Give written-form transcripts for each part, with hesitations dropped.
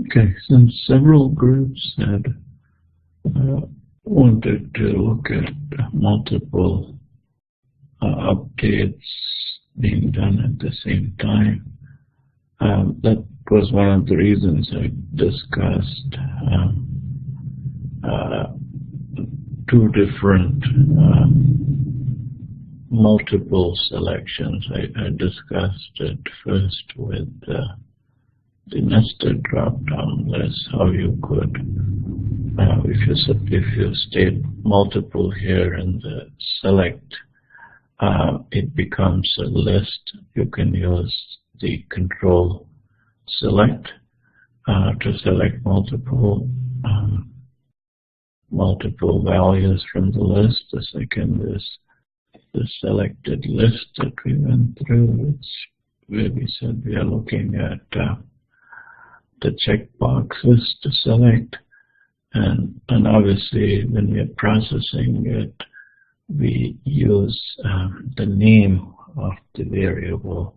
Okay, since several groups had wanted to look at multiple updates being done at the same time, that was one of the reasons I discussed two different multiple selections. I discussed it first with the nested drop-down list, how you could, if you state multiple here in the select, it becomes a list. You can use the control select to select multiple values from the list. The second is the selected list that we went through, where we said we are looking at the checkboxes to select, and obviously when we are processing it, we use the name of the variable,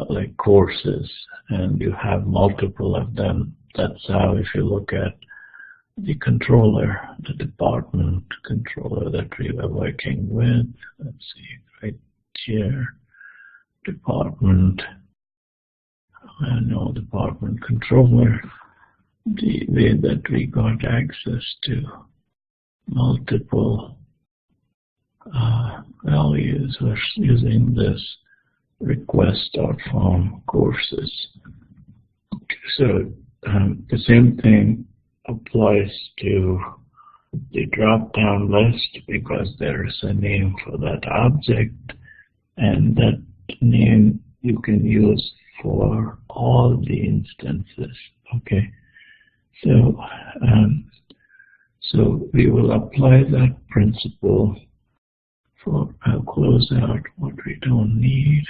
like courses, and you have multiple of them. That's how, if you look at the controller, the department controller that we were working with, let's see, right here, department, department controller, the way that we got access to multiple values was using this request.form courses. So the same thing applies to the drop-down list, because there is a name for that object, and that name you can use for all the instances. Okay, so so we will apply that principle for, I'll close out what we don't need.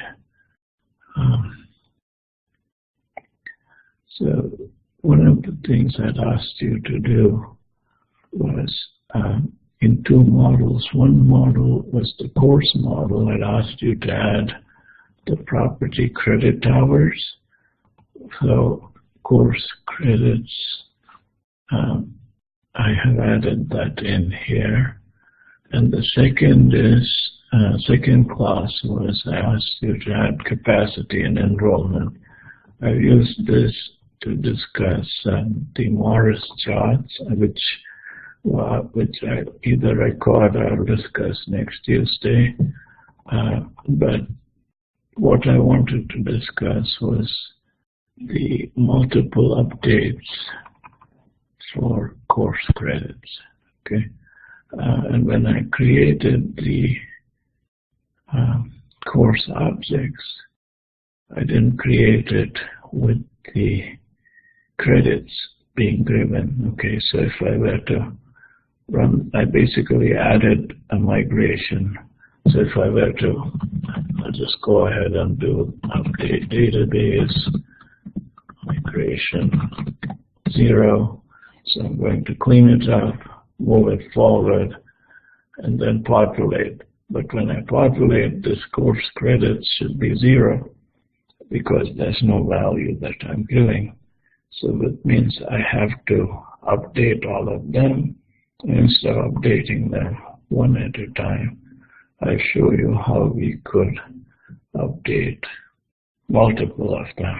So one of the things I'd asked you to do was in two models. One model was the course model. I'd asked you to add the property credit hours. So course credits, I have added that in here. And the second is, second class was I asked you to add capacity and enrollment. I used this to discuss the Morris charts, which I either record or discuss next Tuesday. But what I wanted to discuss was the multiple updates for course credits. Okay, and when I created the course objects, I didn't create it with the credits being given. Okay, so if I were to run, I basically added a migration. So if I were to, I'll just go ahead and do update database migration 0. So I'm going to clean it up, move it forward, and then populate. But when I populate, this course credits should be 0 because there's no value that I'm giving. So that means I have to update all of them. Instead of updating them one at a time, I show you how we could update multiple of them.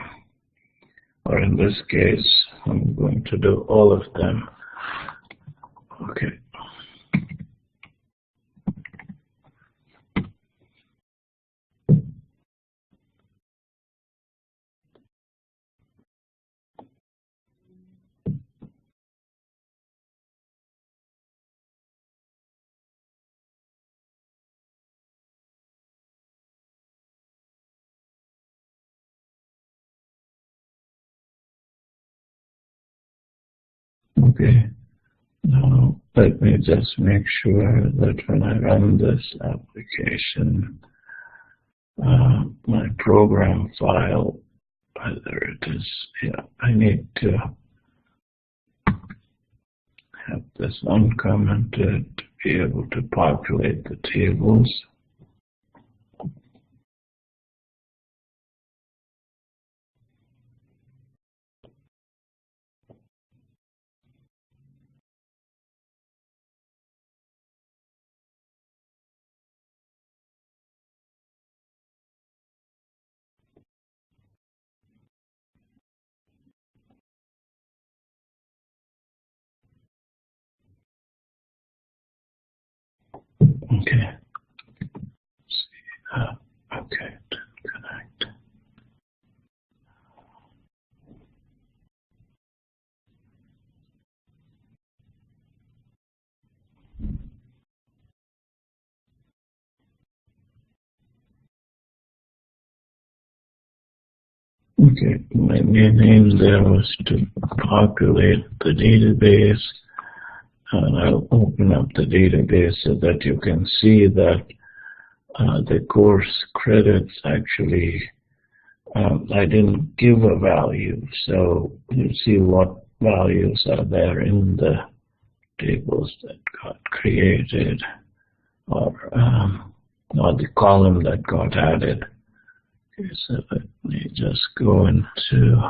Or in this case, I'm going to do all of them. Okay. Okay, now let me just make sure that when I run this application, my program file, whether it is, I need to have this uncommented to be able to populate the tables. Okay, connect. Okay, my main aim there was to populate the database, and I'll open up the database so that you can see that the course credits actually, I didn't give a value, so you see what values are there in the tables that got created, or the column that got added. Okay, so let me just go into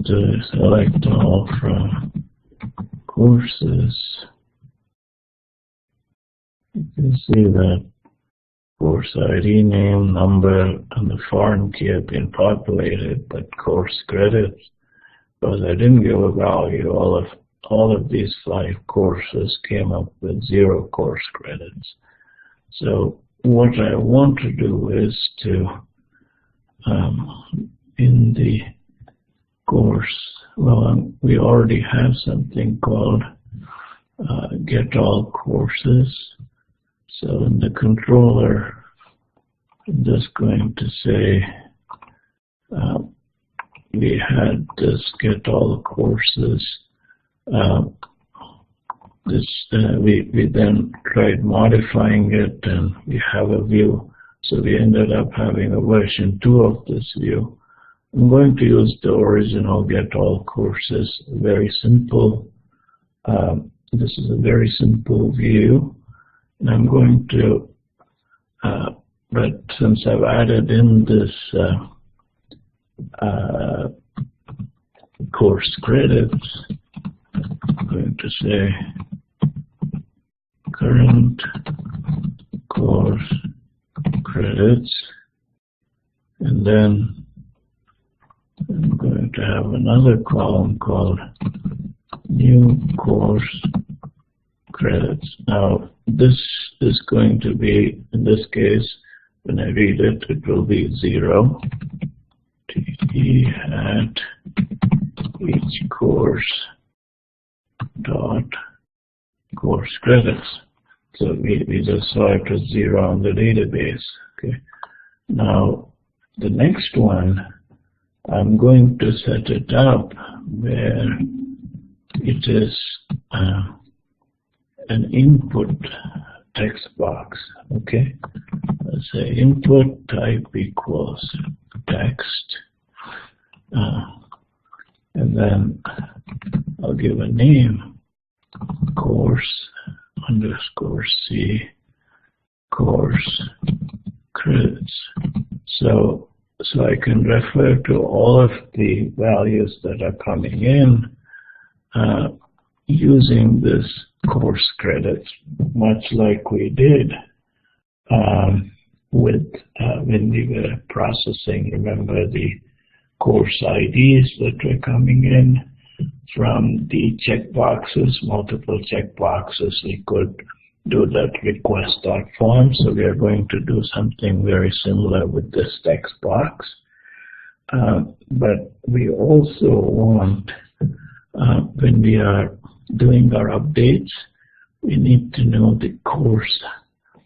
to select all from courses. You can see that course ID, name, number, and the foreign key have been populated, but course credits, because I didn't give a value, all of these 5 courses came up with 0 course credits. So what I want to do is to, in the course, well, we already have something called get all courses. So in the controller, I'm just going to say we had this get all courses. We then tried modifying it, and we have a view. So we ended up having a version 2 of this view. I'm going to use the original get all courses. Very simple. This is a very simple view. And I'm going to, but since I've added in this course credits, I'm going to say current course credits, and then I'm going to have another column called new course credits. Now this is going to be, in this case, when I read it, it will be 0 TE at each course dot course credits. So we just saw it was 0 on the database. Okay. Now the next one, I'm going to set it up where it is an input text box. Okay, let's say input type equals text, and then I'll give a name, course underscore C course credits. So I can refer to all of the values that are coming in using this course credits, much like we did with when we were processing, remember, the course IDs that were coming in from the checkboxes, multiple checkboxes. We could do that request.form. So we are going to do something very similar with this text box. But we also want, when we are doing our updates, we need to know the course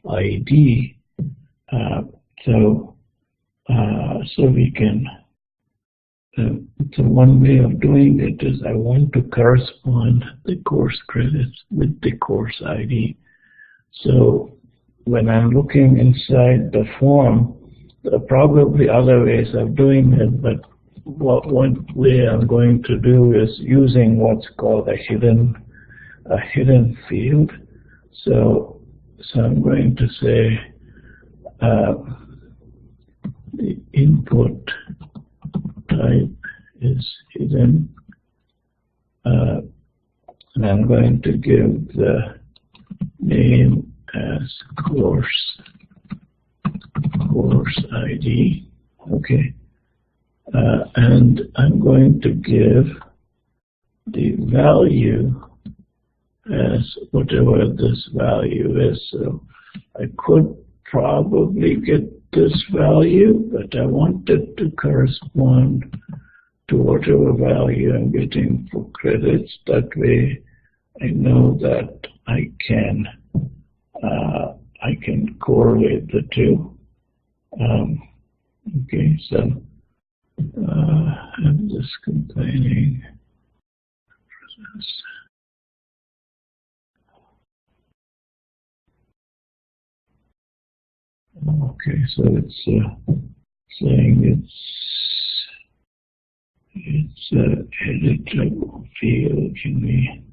ID. So we can, so one way of doing it is I want to correspond the course credits with the course ID. So when I'm looking inside the form, there are probably other ways of doing it, but one way I'm going to do is using what's called a hidden field. So I'm going to say the input type is hidden, and I'm going to give the name as course ID, okay, and I'm going to give the value as whatever this value is. So I could probably get this value, but I want it to correspond to whatever value I'm getting for credits. That way I know that I can correlate the two. Okay, so I'm just complaining. Okay, so it's saying it's editable field. Can we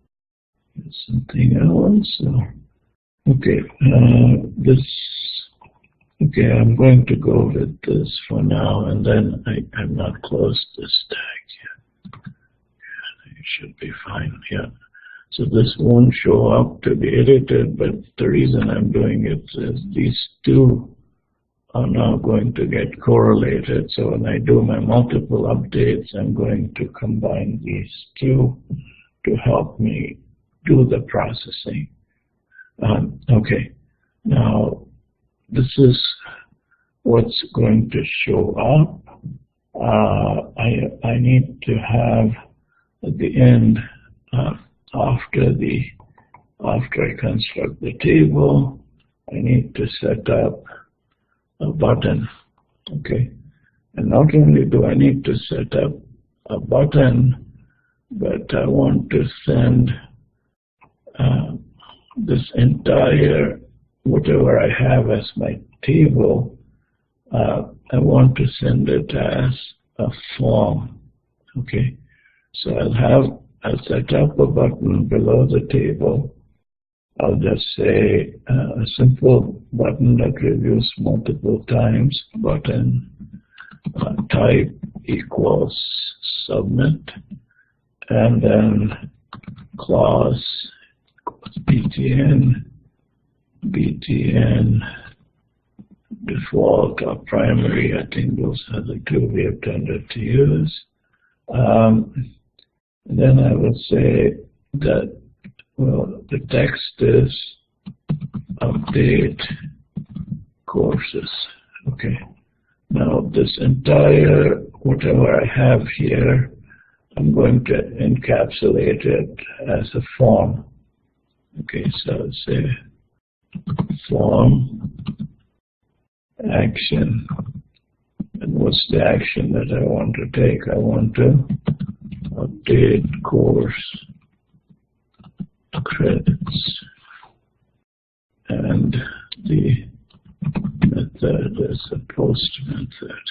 get something else? So, okay, okay, I'm going to go with this for now, and then I'm not closed this tag yet. Yeah, it should be fine. Yeah. So this won't show up to be edited, but the reason I'm doing it is these two are now going to get correlated. So when I do my multiple updates, I'm going to combine these two to help me do the processing. Okay, now this is what's going to show up. I need to have at the end, after I construct the table, I need to set up a button. Okay, and not only do I need to set up a button, but I want to send this entire, whatever I have as my table, I want to send it as a form. Okay, so I'll set up a button below the table. I'll just say a simple button that reviews multiple times, button type equals submit, and then class btn default or primary. I think those are the two we have tended to use. Then I would say that, well, the text is update courses. Okay. Now this entire, whatever I have here, I'm going to encapsulate it as a form. Okay, so I'll say form action. And what's the action that I want to take? I want to update course credits, and the method is a post method.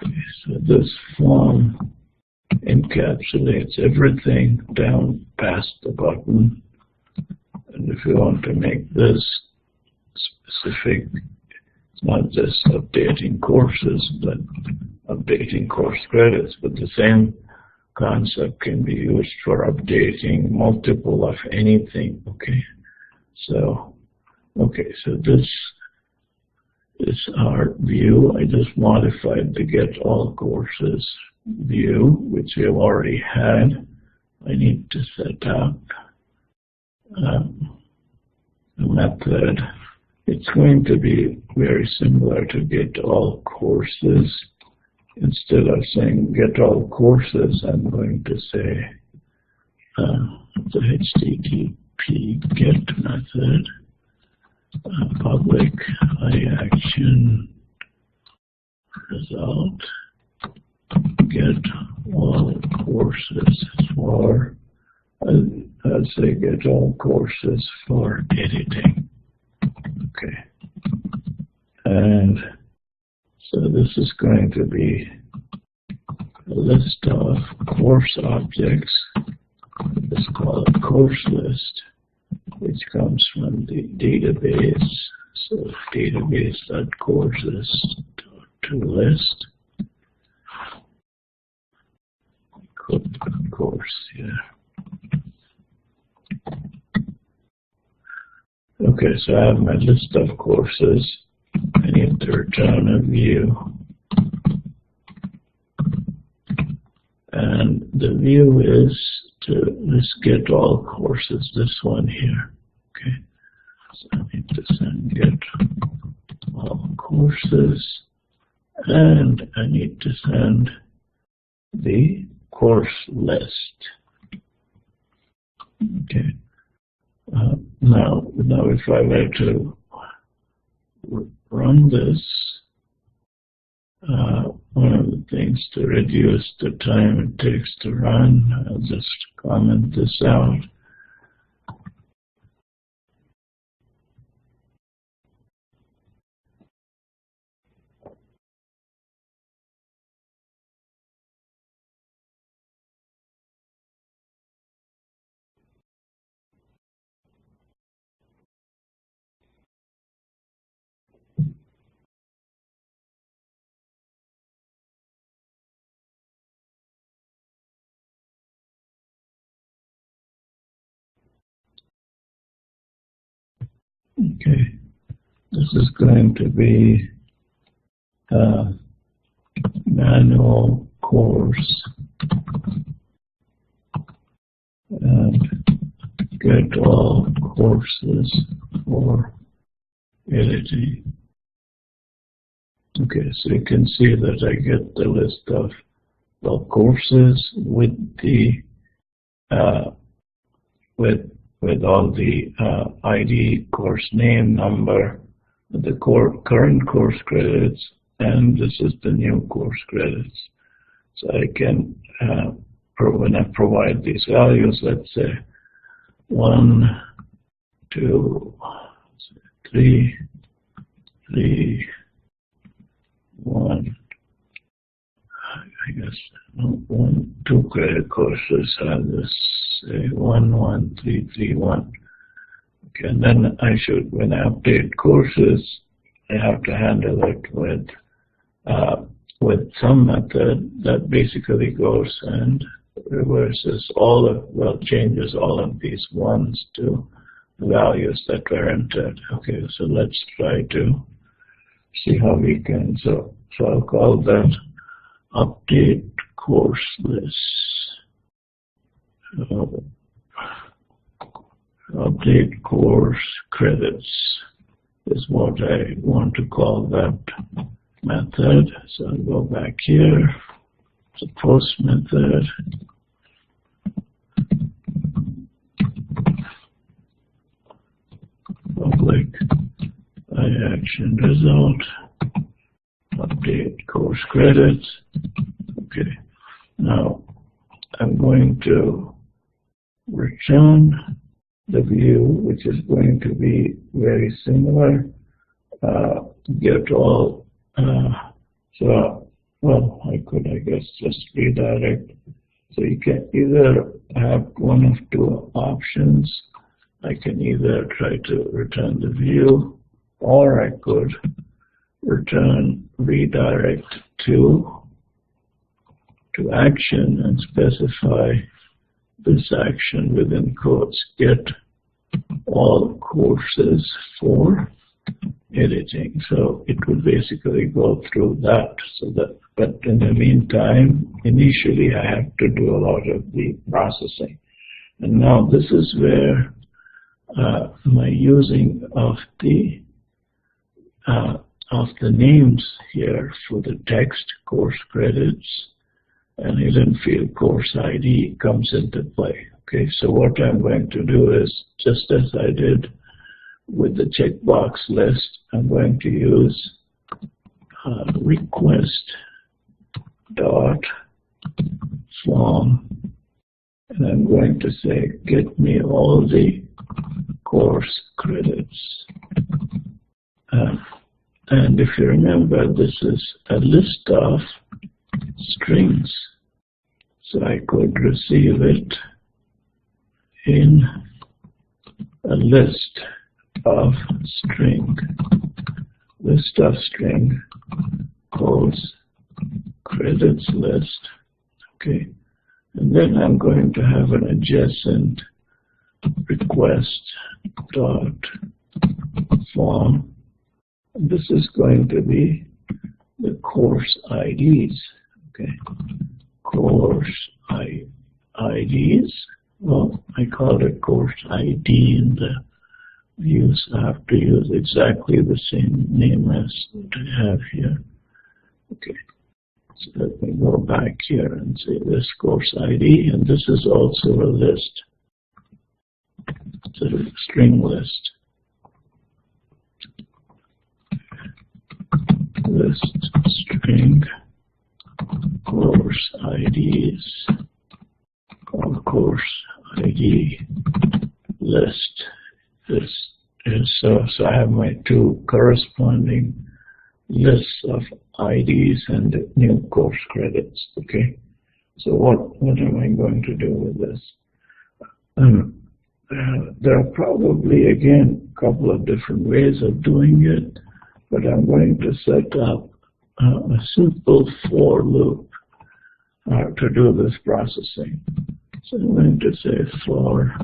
Okay, so this form encapsulates everything down past the button, and if you want to make this specific, it's not just updating courses, but updating course credits, but the same concept can be used for updating multiple of anything. Okay, so this is our view. I just modified the get all courses view, which we have already had. I need to set up a method. It's going to be very similar to get all courses. Instead of saying get all courses, I'm going to say the HTTP get method, public action result, get all courses for, I'll say get all courses for editing. Okay, and so this is going to be a list of course objects. Let's call it course list. which comes from the database. So database.courses.toList. Course here. Okay, so I have my list of courses. I need to return a view. And the view is to let's get all courses, this one here. Okay. So I need to send get all courses, and I need to send the course list. Okay. Now if I were to run this, one of the things to reduce the time it takes to run, I'll just comment this out. Okay, this is going to be manual course and get all courses for editing. Okay, so you can see that I get the list of the courses with the with all the ID, course name, number, the current course credits, and this is the new course credits. So I can, when I provide these values, let's say 1, 2, 3, 1. I guess 2 credit courses have this. Say 1, 1, 3, 3, 1. Okay, and then I should, when I update courses, I have to handle it with some method that basically goes and reverses all of, well, changes all of these ones to the values that were entered. Okay, so let's try to see how we can. So I'll call that update course list. Update course credits is what I want to call that method. So I'll go back here, the post method. Public action result, update course credits. Okay, now I'm going to return the view, which is going to be very similar. Get all, well, I could, I guess, just redirect. So you can either have one of two options. I can either try to return the view, or I could redirect to action and specify this action within quotes, get all courses for editing. So it would basically go through that. So that, but in the meantime, initially I have to do a lot of the processing. And now this is where my using of the names here for the text course credits and hidden field course ID comes into play. Okay, so what I'm going to do is, just as I did with the checkbox list, I'm going to use request dot from, and I'm going to say get me all the course credits. And if you remember, this is a list of strings, so I could receive it in a list of string course credits list. Okay, and then I'm going to have an adjacent request dot form. And this is going to be the course IDs. Okay, course IDs. Well, I called it course ID in the views. I have to use exactly the same name as what I have here. Okay, so let me go back here and say this course ID, and this is also a list. It's a string list. List string course IDs, or course ID list. This is so I have my two corresponding lists of IDs and new course credits. Okay, so what am I going to do with this? There are probably, again, a couple of different ways of doing it, but I'm going to set up a simple for loop to do this processing. So I'm going to say for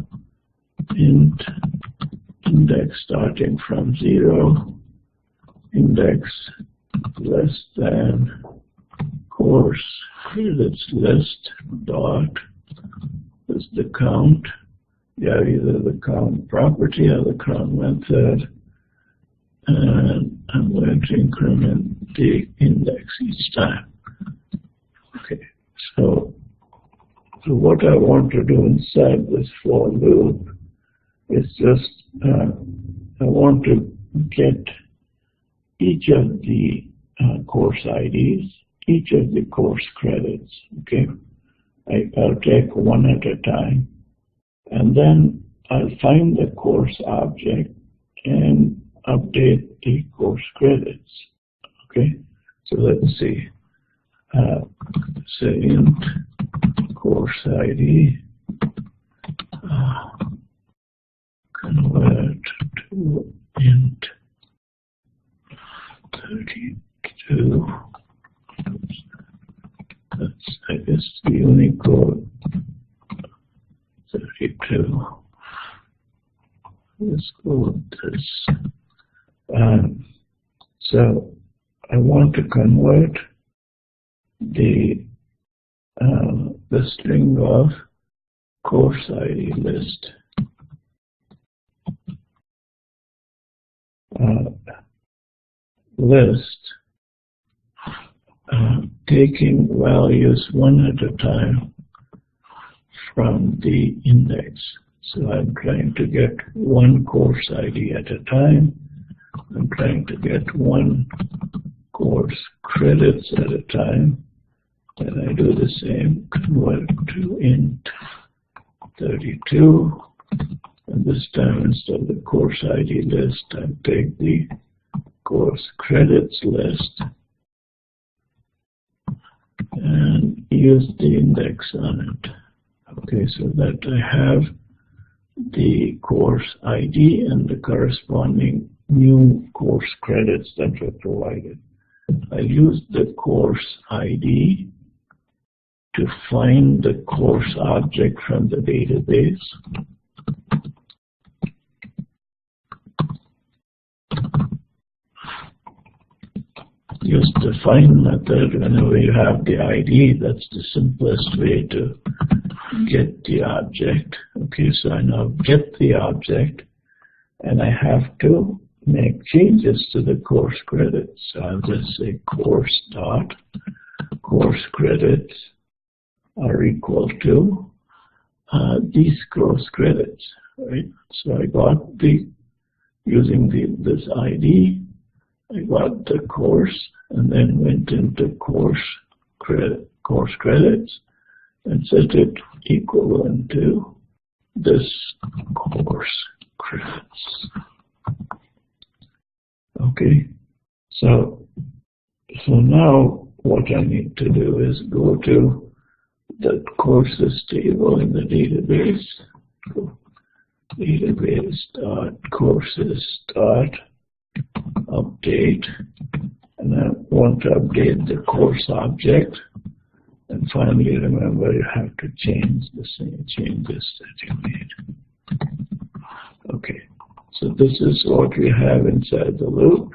int index starting from 0, index less than course credits list dot is the count. Yeah, either the count property or the count method, and I'm going to increment the index each time. Okay, so what I want to do inside this for loop is just I want to get each of the course IDs, each of the course credits. Okay, I'll take one at a time, and then I'll find the course object and update the course credits. Okay, so let's see. Say int course ID convert to int 32. That's, I guess, the Unicode 32. Let's go with this. So I want to convert the string of course ID list taking values one at a time from the index. So I'm trying to get one course ID at a time. I'm trying to get one course credits at a time. And I do the same, convert to int 32. And this time, instead of the course ID list, I take the course credits list and use the index on it. Okay, so that I have the course ID and the corresponding new course credits that were provided. I use the course ID to find the course object from the database. Use the find method whenever you have the ID. That's the simplest way to get the object. Okay, so I now get the object, and I have to make changes to the course credits. So I'll just say course credits are equal to these course credits, right? So I got using this ID, I got the course, and then went into course credits and set it equivalent to this course credits. Okay, so now what I need to do is go to the courses table in the database, database.courses.update, and I want to update the course object. And finally, remember, you have to change the same changes that you made. Okay, so this is what we have inside the loop.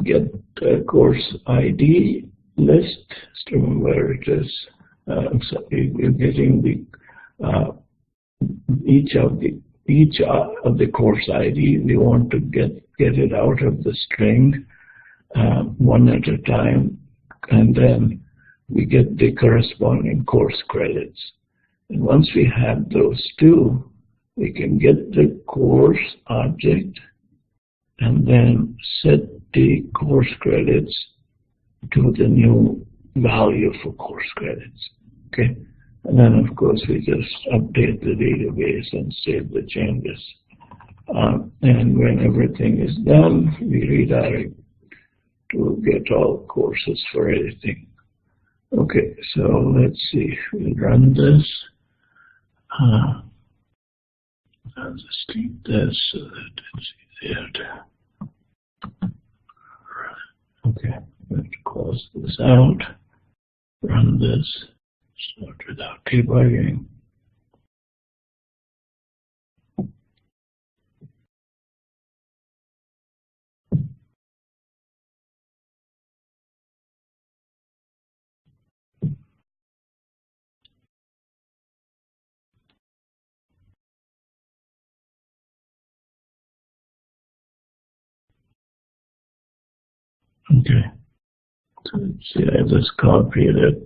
Get a course ID list. Remember, it is you're getting the each of the course ID. We want to get it out of the string one at a time, and then we get the corresponding course credits. And once we have those two, we can get the course object and then set the course credits to the new value for course credits. Okay, and then of course we just update the database and save the changes. And when everything is done, we redirect to get all courses for editing. Okay, so let's see. We run this. I'll just keep this so that it's easier to. Okay, we have to close this out. Run this. Start without debugging. Okay, so see, I just copied it.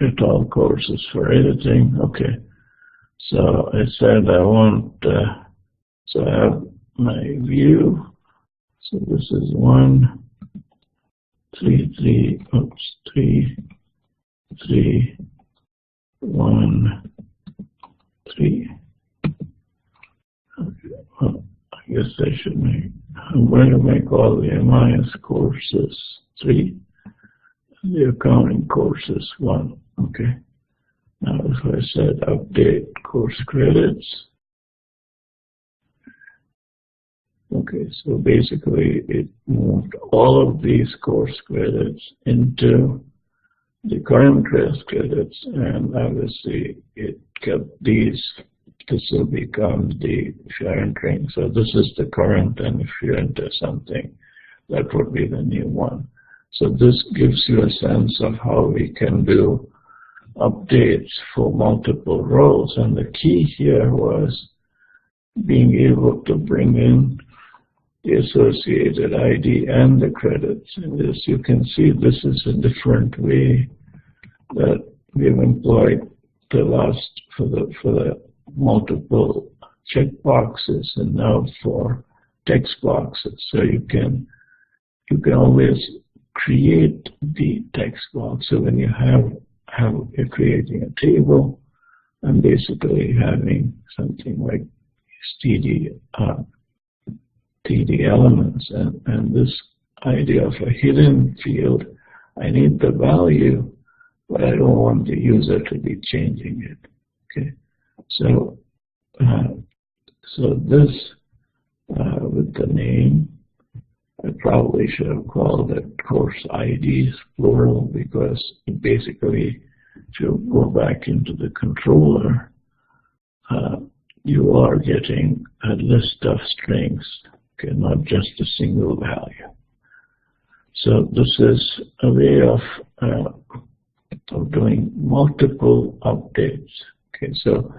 Get all courses for editing. Okay, so I said I want, so I have my view. So this is 1, 3, 3, oops, 3, 3, 1, 3. Okay, well, I guess I should make, I'm going to make all the MIS courses 3, and the accounting courses 1. Okay. Now, if I said update course credits, okay, so basically it moved all of these course credits into the current course credits, and obviously it kept these. This will become the, if you're entering, so this is the current, and if you enter something, that would be the new one. So this gives you a sense of how we can do updates for multiple rows, and the key here was being able to bring in the associated ID and the credits. And as you can see, this is a different way that we've employed the last for the multiple check boxes and now for text boxes. So you can always create the text box. So when you you're creating a table and basically having something like TD elements, and this idea of a hidden field, I need the value, but I don't want the user to be changing it. Okay, so this with the name, I probably should have called it course IDs plural, because basically, if you go back into the controller, you are getting a list of strings, okay, not just a single value. So this is a way of doing multiple updates. Okay, so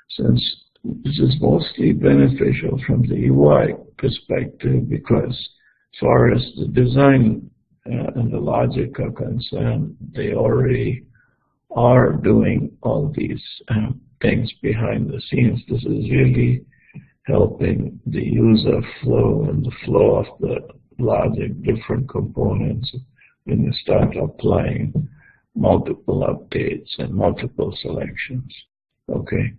since this is mostly beneficial from the UI perspective, because as far as the design and the logic are concerned, they already are doing all these things behind the scenes. This is really helping the user flow and the flow of the logic, different components, when you start applying multiple updates and multiple selections. Okay,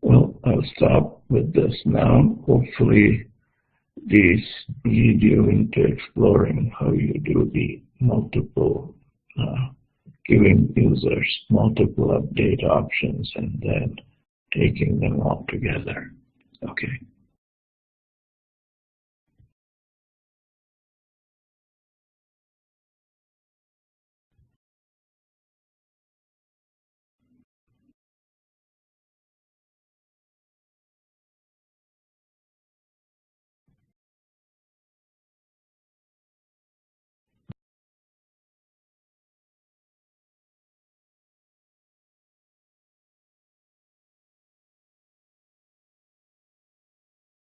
well, I'll stop with this now. Hopefully these lead you into exploring how you do the multiple, giving users multiple update options and then taking them all together. Okay.